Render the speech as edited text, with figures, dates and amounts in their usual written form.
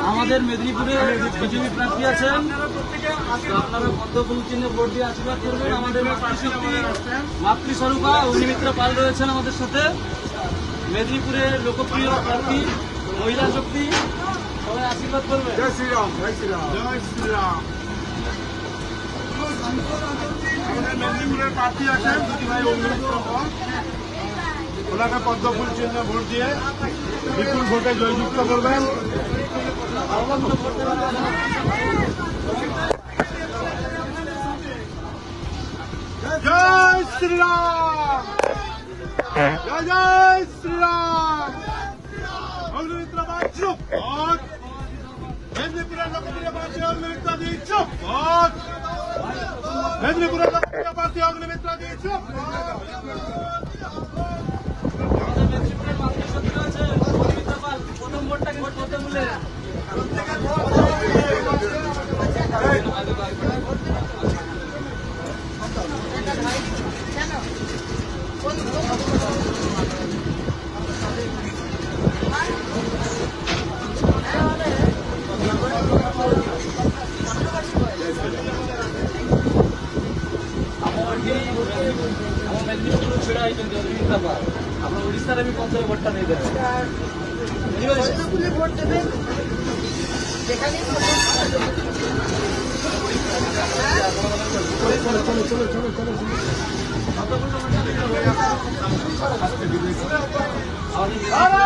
আমাদের মেদিনীপুরে বিজেপি প্রার্থী আছেন, আপনারা পদ্মফুল চিহ্নে ভোট দিয়ে আশীর্বাদ করবেন। আমাদের মাতৃস্বরূপা অগ্নিমিত্রা পাল রয়েছেন আমাদের সাথে, মেদিনীপুরের লোকপ্রিয় প্রার্থী, মহিলা শক্তি, সবাই আশীর্বাদ করবেন। জয় শ্রীরাম, জয় শ্রীরাম, জয় শ্রীরাম। আমাদের মেদিনীপুরের প্রার্থী আছেন দিদিভাই অগ্নিমিত্রা পাল, ওনাকে পদ্মফুল চিহ্নে ভোট দিয়ে বিপুল ভোটে জয়যুক্ত করবেন। জয় শ্রীরাম, জয় জয় শ্রীরাম। অগ্নিমিত্রা পাল চুপ, মেদিনীপুরের লোকপ্রিয় প্রার্থী অগ্নিমিত্রা দি চুপ, মেদিনীপুরের লোকপ্রিয় প্রার্থী অগ্নিমিত্রা দি চুপ। আমাদের মেদিনীপুরের মাতৃশক্তি রয়েছে অগ্নিমিত্রা পাল, প্রথম ভোটটাকে ভোট করতে বলে মেদিনীপুর ছেড়ে আইছেন অগ্নিমিত্রা পাল, আপনার উড়িষ্যার আমি পঞ্চায়েত ভোটটা দিয়ে দেবেন, ভোট দেবেন যেখানে ভালো